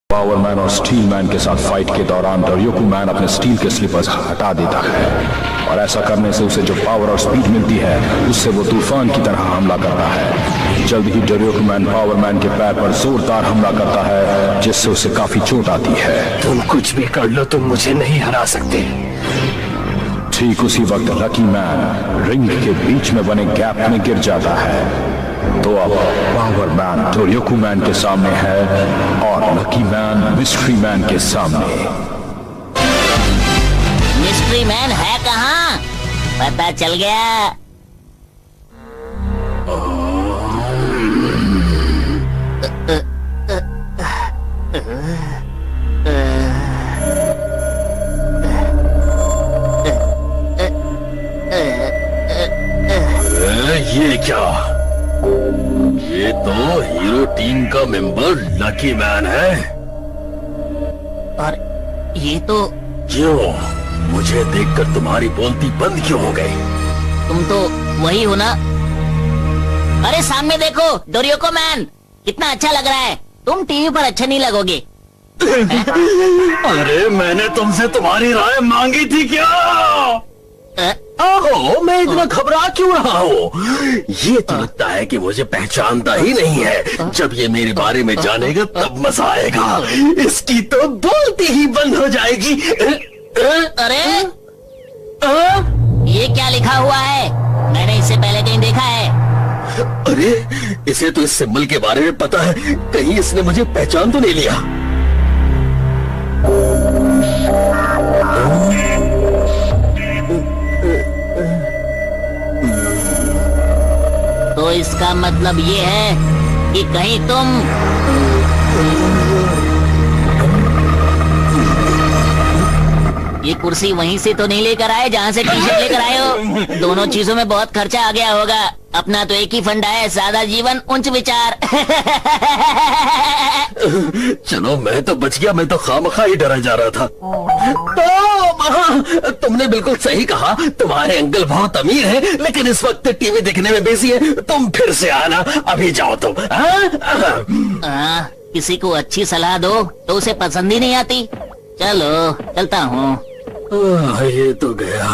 Power man और steel man के साथ फाइट के दौरान डोरयोकू मैन अपने स्टील के स्लीपर्स हटा देता है और ऐसा करने से उसे जो पावर और स्पीड मिलती है उससे वो तूफान की तरह हमला करता है। जल्द ही डोरयोकू मैन पावर मैन के पैर पर जोरदार हमला करता है जिससे उसे काफी चोट आती है। तुम कुछ भी कर लो, तुम मुझे नहीं हरा सकते। ठीक उसी वक्त लकी मैन रिंग के बीच में बने गैप में गिर जाता है। तो अब पावर मैन डोरयोकू मैन के सामने है और लकी मैन मिस्ट्री मैन के सामने। मिस्ट्री मैन है कहाँ? पता चल गया। ये क्या? ये तो हीरो टीम का मेंबर लकी मैन है। और ये तो क्यों? मुझे देखकर तुम्हारी बोलती बंद क्यों हो गई? तुम तो वही हो ना? अरे सामने देखो, डोरयोको मैन कितना अच्छा लग रहा है। तुम टीवी पर अच्छा नहीं लगोगे। अरे मैंने तुमसे तुम्हारी राय मांगी थी क्या? ओहो, मैं इतना घबरा क्यों रहा हूँ? ये तो लगता है कि मुझे पहचानता ही नहीं है। जब ये मेरे बारे में जानेगा तब मजा आएगा। इसकी तो बोलती ही बंद हो जाएगी। अरे ये क्या लिखा हुआ है? मैंने इससे पहले कहीं देखा है। अरे इसे तो इस सिंबल के बारे में पता है। कहीं इसने मुझे पहचान तो नहीं लिया? तो इसका मतलब ये है कि कहीं तुम ये कुर्सी वहीं से तो नहीं लेकर आए जहाँ से टी शर्ट लेकर आए हो। दोनों चीजों में बहुत खर्चा आ गया होगा। अपना तो एक ही फंडा है, सादा जीवन उच्च विचार। चलो मैं तो बच गया। मैं तो खामखा ही डरा जा रहा था। तो तुमने बिल्कुल सही कहा। तुम्हारे अंकल बहुत अमीर हैं, लेकिन इस वक्त टीवी देखने में बिजी है। तुम फिर से आना। अभी जाओ तुम। किसी को अच्छी सलाह दो तो उसे पसंद ही नहीं आती। चलो चलता हूँ। ये तो गया।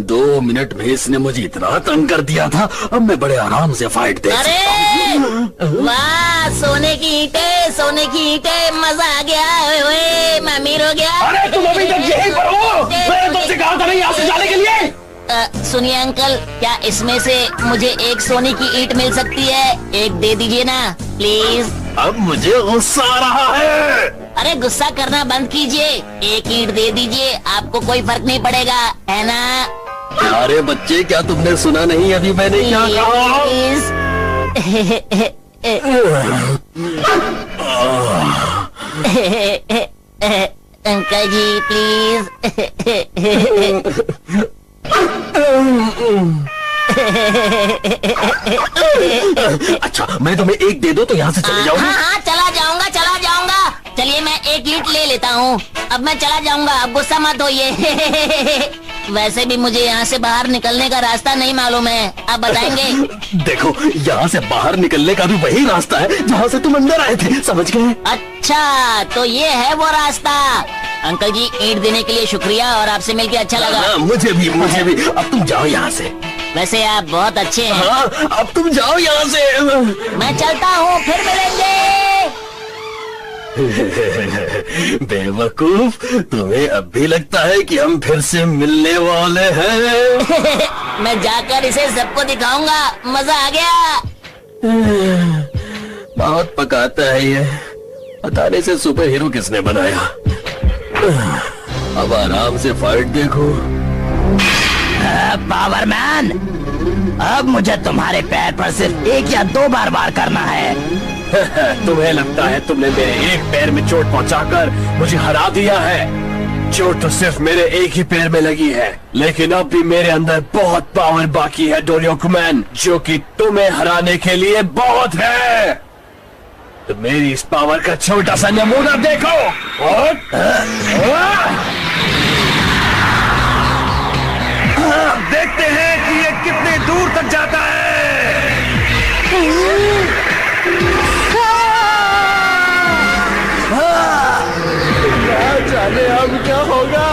2 मिनट में इसने मुझे इतना तंग कर दिया था। अब मैं बड़े आराम से फाइट देख सकता हूँ। वाह, सोने की ईंटें, सोने की ईंटें, मजा आ गया। ओए, मैं अमीर हो गया। अरे तुम अभी तक यहीं पर हो? मैंने तुमसे कहा था नहीं यहाँ से जाने के लिए। सुनिए अंकल, क्या इसमें से मुझे एक सोने की ईंट मिल सकती है? एक दे दीजिए ना प्लीज। अब मुझे गुस्सा आ रहा है। अरे गुस्सा करना बंद कीजिए। एक ईंट दे दीजिए, आपको कोई फर्क नहीं पड़ेगा, है ना? अरे बच्चे, क्या तुमने सुना नहीं अभी मैंने क्या कहा? Uncle ji please. अच्छा, मैं तुम्हें एक दे दो तो यहाँ से चले जाऊंगा। हाँ, चला जाऊंगा, चला जाऊंगा। चलिए मैं एक ईंट ले लेता हूँ। अब मैं चला जाऊंगा, अब गुस्सा मत होइए। वैसे भी मुझे यहाँ से बाहर निकलने का रास्ता नहीं मालूम है, आप बताएंगे? देखो, यहाँ से बाहर निकलने का भी वही रास्ता है जहाँ से तुम अंदर आए थे, समझ गए? अच्छा, तो ये है वो रास्ता। अंकल जी, ईंट देने के लिए शुक्रिया और आपसे मिलकर अच्छा लगा। मुझे भी। अब तुम जाओ यहाँ से। वैसे आप बहुत अच्छे हैं। हाँ, अब तुम जाओ यहाँ से। मैं चलता हूँ, फिर मिलेंगे। बेवकूफ, तुम्हें अब भी लगता है कि हम फिर से मिलने वाले हैं? मैं जाकर इसे सबको दिखाऊंगा। मजा आ गया। बहुत पकाता है ये। पता नहीं से सुपर हीरो किसने बनाया। अब आराम से फाइट देखो। पावर मैन, अब मुझे तुम्हारे पैर पर सिर्फ 1 या 2 बार वार करना है। तुम्हें लगता है तुमने मेरे एक पैर में चोट पहुंचाकर मुझे हरा दिया है? चोट तो सिर्फ मेरे एक ही पैर में लगी है, लेकिन अब भी मेरे अंदर बहुत पावर बाकी है डोरयोकू मैन, जो कि तुम्हें हराने के लिए बहुत है। तो मेरी इस पावर का छोटा सा नमूना देखो। देखते हैं कि ये कितने दूर तक जाता है। जाने अब क्या होगा।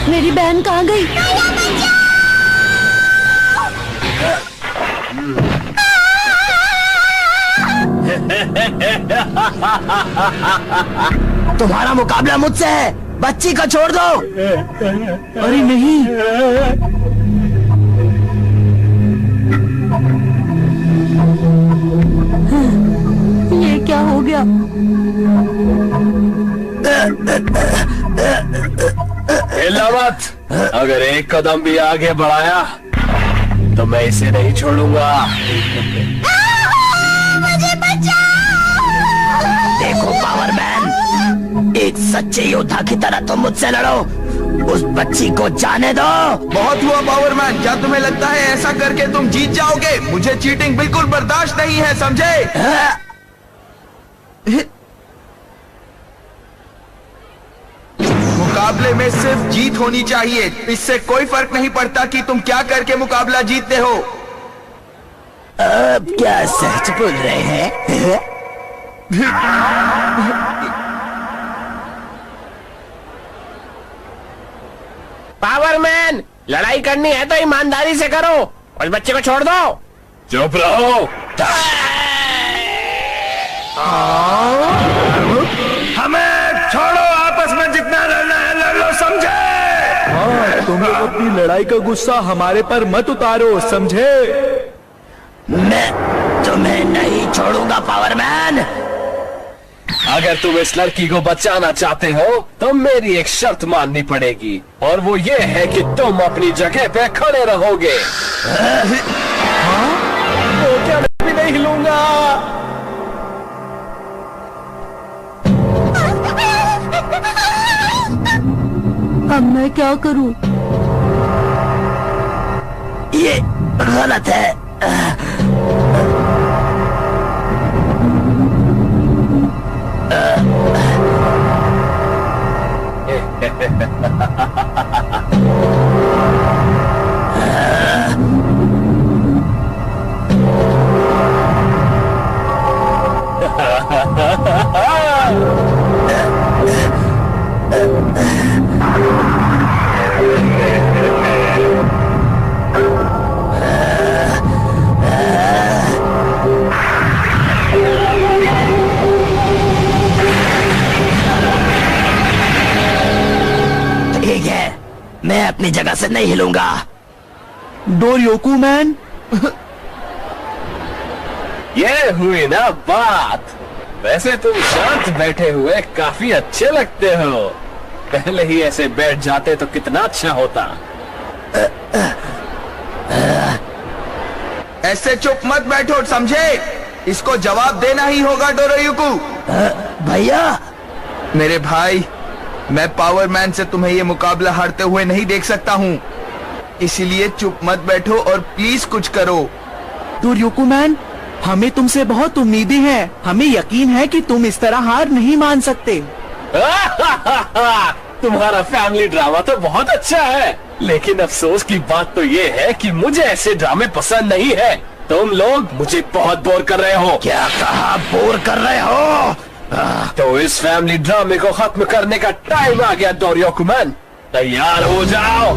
मेरी बहन कहाँ गई? तुम्हारा मुकाबला मुझसे है, बच्ची को छोड़ दो। अरे नहीं, ये क्या हो गया? हिला मत। अगर एक कदम भी आगे बढ़ाया तो मैं इसे नहीं छोड़ूंगा। देखो पावरमैन, एक सच्चे योद्धा की तरह तुम मुझसे लड़ो, उस बच्ची को जाने दो। बहुत हुआ पावरमैन, क्या तुम्हें लगता है ऐसा करके तुम जीत जाओगे? मुझे चीटिंग बिल्कुल बर्दाश्त नहीं है, समझे? मुकाबले में सिर्फ जीत होनी चाहिए, इससे कोई फर्क नहीं पड़ता कि तुम क्या करके मुकाबला जीतते हो। अब क्या सच बोल रहे हैं? पावरमैन, लड़ाई करनी है तो ईमानदारी से करो, उस बच्चे को छोड़ दो। चुप रहो। हमें छोड़ो, आपस में जितना लड़ना है लड़ लो, समझे? तुम लोग अपनी लड़ाई का गुस्सा हमारे पर मत उतारो, समझे? मैं तुम्हें नहीं छोड़ूंगा पावरमैन। अगर तुम इस लड़की को बचाना चाहते हो तो मेरी एक शर्त माननी पड़ेगी, और वो ये है कि तुम अपनी जगह पे खड़े रहोगे। तो क्या मैं भी नहीं हिलूंगा? अब मैं क्या करूं? ये गलत है। ठीक है, मैं अपनी जगह से नहीं हिलूंगा। डोरयोकू मैन, ये हुई ना बात। वैसे तुम शांत बैठे हुए काफी अच्छे लगते हो, पहले ही ऐसे बैठ जाते तो कितना अच्छा होता। ऐसे चुप मत बैठो, समझे? इसको जवाब देना ही होगा डोरोयुकू। भैया, मेरे भाई, मैं पावरमैन से तुम्हें ये मुकाबला हारते हुए नहीं देख सकता हूँ, इसीलिए चुप मत बैठो और प्लीज कुछ करो। डोरयोकू मैन, हमें तुमसे बहुत उम्मीदें हैं। हमें यकीन है कि तुम इस तरह हार नहीं मान सकते। तुम्हारा फैमिली ड्रामा तो बहुत अच्छा है, लेकिन अफसोस की बात तो ये है कि मुझे ऐसे ड्रामे पसंद नहीं है। तुम लोग मुझे बहुत बोर कर रहे हो। क्या कहा बोर कर रहे हो? तो इस फैमिली ड्रामे को खत्म करने का टाइम आ गया। डोरयोकू मैन, तैयार हो जाओ।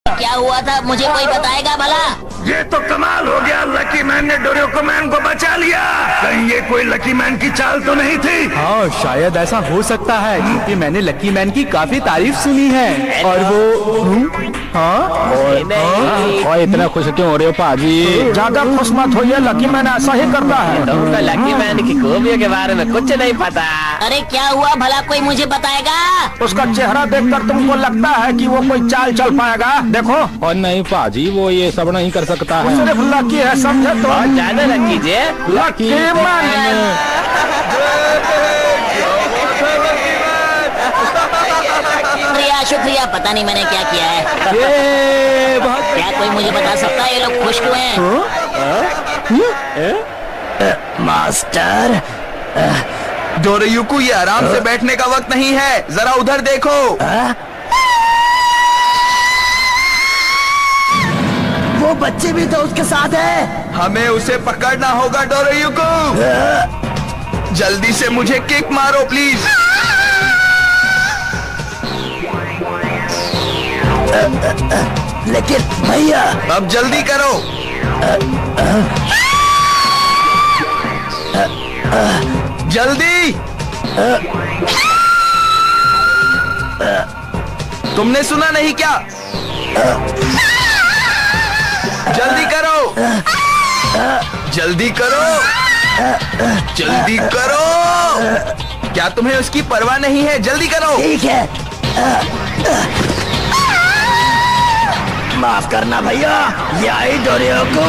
क्या हुआ था, मुझे कोई बताएगा भला? ये तो कमाल हो गया, लकी मैन ने डोरयोकू मैन को बचा लिया। कहीं ये कोई लकी मैन की चाल तो नहीं थी? हाँ, शायद ऐसा हो सकता है, क्योंकि मैंने लकी मैन की काफी तारीफ सुनी है। और वो और इतना खुश क्यों हो रहे हो पाजी? ज्यादा खुश मत होइए, लकी मैन ऐसा ही करता है। तुमको लकी मैन की खूबियों के बारे में कुछ नहीं पता। अरे क्या हुआ भला, कोई मुझे बताएगा? उसका चेहरा देखकर तुमको लगता है कि वो कोई चाल चल पाएगा? देखो, और नहीं पाजी, वो ये सब नहीं कर सकता है। सिर्फ लकी है, समझे? तो बहुत ज्यादा लकी जी। Lucky man. पता नहीं मैंने क्या किया है। ये बहुत क्या कोई मुझे बता सकता है ये लोग खुश क्यों हैं? मास्टर, डोरयुकू, ये आराम से बैठने का वक्त नहीं है, जरा उधर देखो। वो बच्चे भी तो उसके साथ है। हमें उसे पकड़ना होगा डोरयुकू। जल्दी से मुझे किक मारो प्लीज। लेकिन भैया, अब जल्दी करो। जल्दी। तुमने सुना नहीं क्या? जल्दी करो, जल्दी करो, जल्दी करो। क्या तुम्हें उसकी परवाह नहीं है? जल्दी करो। ठीक है। माफ करना भैया, ये आई डोरयुकू।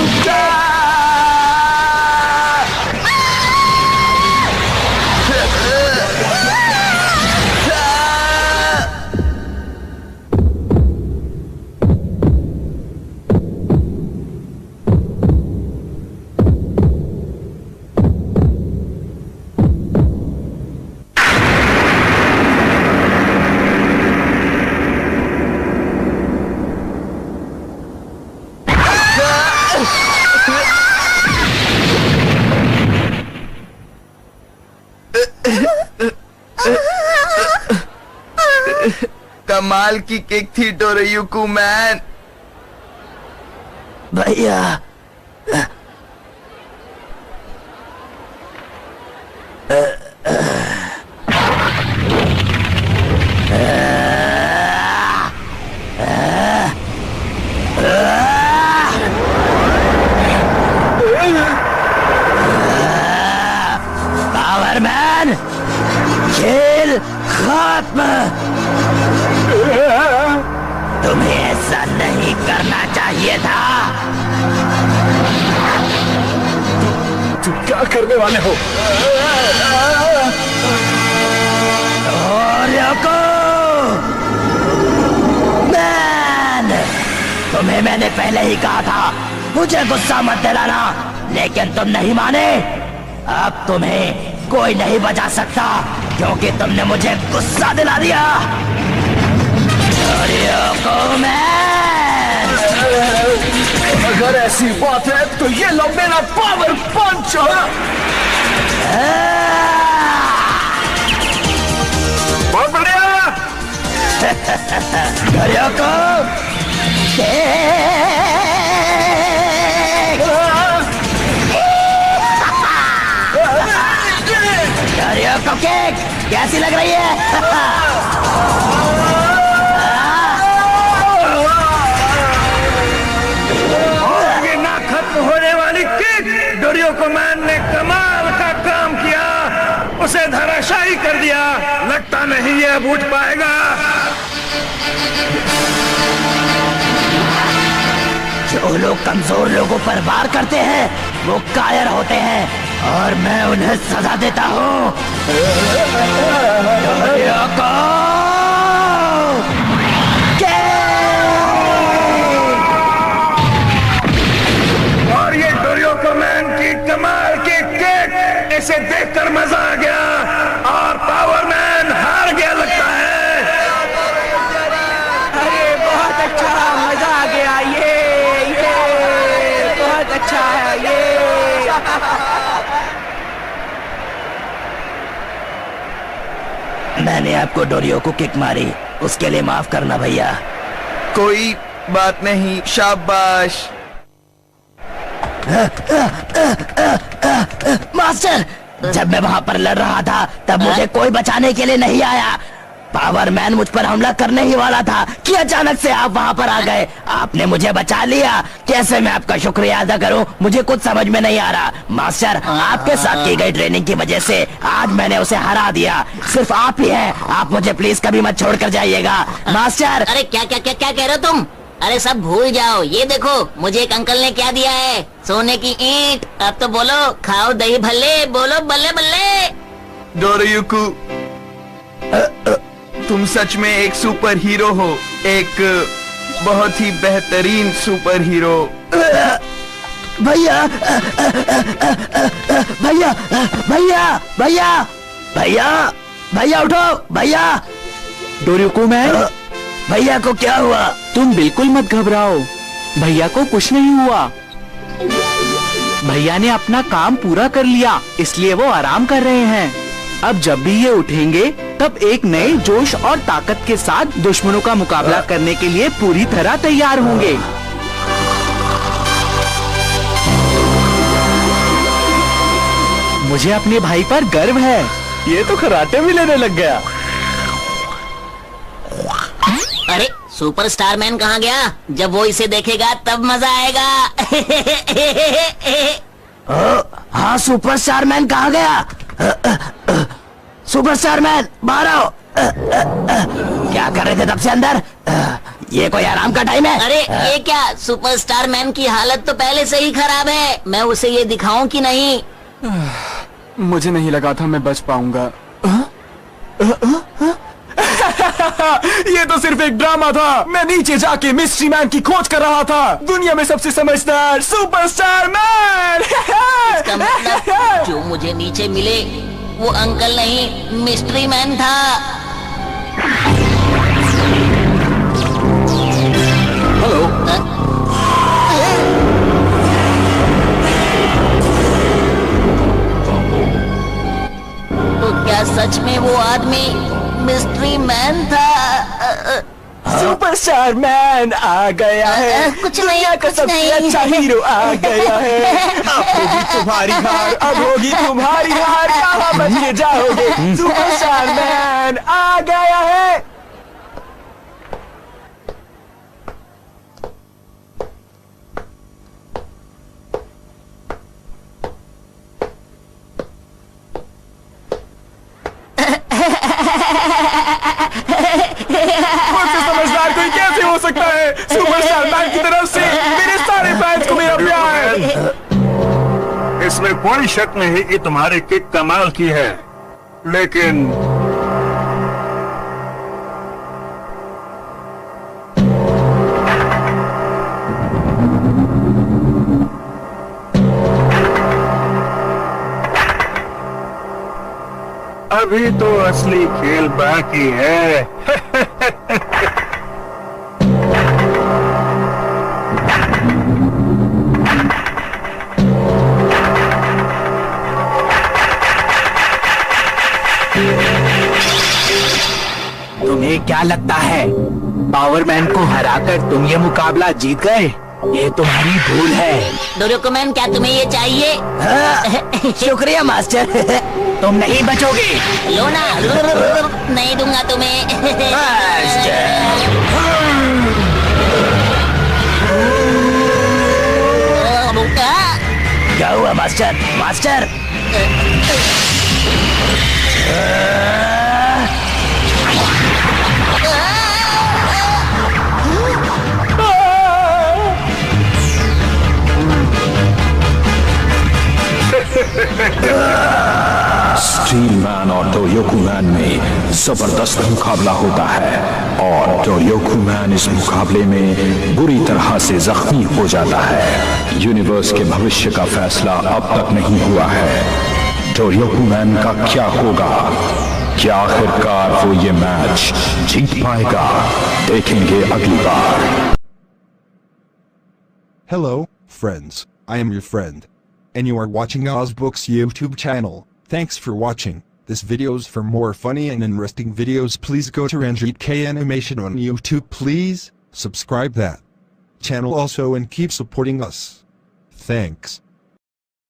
कमाल की किक थी डोरयुकू मैन। भैया, पावरमैन, खेल खत्म। तुम्हें ऐसा नहीं करना चाहिए था। तुम क्या करने वाले हो? मैन, तुम्हें मैंने पहले ही कहा था मुझे गुस्सा मत दिलाना, लेकिन तुम नहीं माने। अब तुम्हें कोई नहीं बचा सकता क्योंकि तुमने मुझे गुस्सा दिला दिया। अगर ऐसी बात है तो ये लो मेरा पावर पंच। बहुत बढ़िया। कैसी लग रही है? खत्म होने वाली किक। डोरयुकू मैन ने कमाल का काम किया, उसे धराशायी कर दिया। लगता नहीं ये अब उठ पाएगा। जो लोग कमजोर लोगों पर वार करते हैं वो कायर होते हैं और मैं उन्हें सजा देता हूँ। और ये डोरयुकू मैन की कमाल की किक, इसे देखकर मजा आ गया और पावरमैन हार गया लगता है। अरे बहुत अच्छा, मजा आ गया। ये बहुत अच्छा है। ये मैंने आपको डोरयुकू किक मारी, उसके लिए माफ करना भैया। कोई बात नहीं, शाबाश। मास्टर, जब मैं वहाँ पर लड़ रहा था तब मुझे कोई बचाने के लिए नहीं आया। पावरमैन मुझ पर हमला करने ही वाला था कि अचानक से आप वहाँ पर आ गए। आपने मुझे बचा लिया। कैसे मैं आपका शुक्रिया अदा करूँ, मुझे कुछ समझ में नहीं आ रहा। मास्टर, आपके साथ की गई ट्रेनिंग की वजह से आज मैंने उसे हरा दिया। सिर्फ आप ही हैं। आप मुझे प्लीज कभी मत छोड़ कर जाइएगा मास्टर। अरे क्या क्या क्या क्या कह रहे हो तुम? अरे सब भूल जाओ। ये देखो मुझे एक अंकल ने क्या दिया है, सोने की ईंट। अब तो बोलो खाओ दही भल्ले, बोलो बल्ले बल्ले। डोरयुकू, तुम सच में एक सुपर हीरो हो, एक बहुत ही बेहतरीन सुपर हीरो। भैया भैया भैया भैया भैया भैया उठो भैया। डोरियोको मैन, भैया को क्या हुआ? तुम बिल्कुल मत घबराओ, भैया को कुछ नहीं हुआ। भैया ने अपना काम पूरा कर लिया, इसलिए वो आराम कर रहे हैं। अब जब भी ये उठेंगे तब एक नए जोश और ताकत के साथ दुश्मनों का मुकाबला करने के लिए पूरी तरह तैयार होंगे। मुझे अपने भाई पर गर्व है। ये तो कराटे भी लेने लग गया। अरे सुपरस्टार मैन कहाँ गया? जब वो इसे देखेगा तब मजा आएगा। हाँ, सुपरस्टार मैन कहाँ गया? सुपरस्टार मैन बाहर आओ। क्या कर रहे थे तब से अंदर? ये कोई आराम का टाइम है? अरे ये क्या, सुपरस्टार मैन की हालत तो पहले से ही खराब है। मैं उसे ये दिखाऊं कि नहीं? मुझे नहीं लगा था मैं बच पाऊंगा। ये तो सिर्फ एक ड्रामा था। मैं नीचे जाके मिस्ट्री मैन की खोज कर रहा था। दुनिया में सबसे समझदार सुपरस्टार मैन। इसका मतलब जो मुझे नीचे मिले वो अंकल नहीं, मिस्ट्री मैन था। हेलो। तो क्या सच में वो आदमी मिस्ट्री मैन था? सुपरस्टार मैन आ गया है। कुछ नहीं, दुनिया का कुछ सबसे नहीं। अच्छा हीरो आ गया है। अब होगी तुम्हारी हार, अब होगी तुम्हारी हार। कहाँ बच के जाओगे? सुपरस्टार मैन आ गया है। मुझसे समझदार कोई कैसे हो सकता है? सुपरस्टार मैन की तरफ से मेरे सारे फैंस को मेरा प्यार। इसमें कोई शक नहीं कि तुम्हारी किक कमाल की है, लेकिन अभी तो असली खेल बाकी है। तुम्हें क्या लगता है पावरमैन को हराकर तुम ये मुकाबला जीत गए? ये तुम्हारी भूल है। डोरियोको मैन, क्या तुम्हें ये चाहिए? शुक्रिया मास्टर। तुम नहीं बचोगे। लो ना। नहीं दूंगा तुम्हें। क्या हुआ मास्टर? मास्टर स्टील मैन और डोरियोको मैन में जबरदस्त मुकाबला होता है और डोरियोको मैन इस मुकाबले में बुरी तरह से जख्मी हो जाता है। यूनिवर्स के भविष्य का फैसला अब तक नहीं हुआ है। डोरियोको मैन का क्या होगा? क्या आखिरकार वो ये मैच जीत पाएगा? देखेंगे अगली बार। Hello, friends. I am your friend. And you are watching Ozbooks YouTube channel. Thanks for watching. This videos for more funny and interesting videos. Please go to Ranjit K Animation on YouTube. Please subscribe that channel also and keep supporting us. Thanks.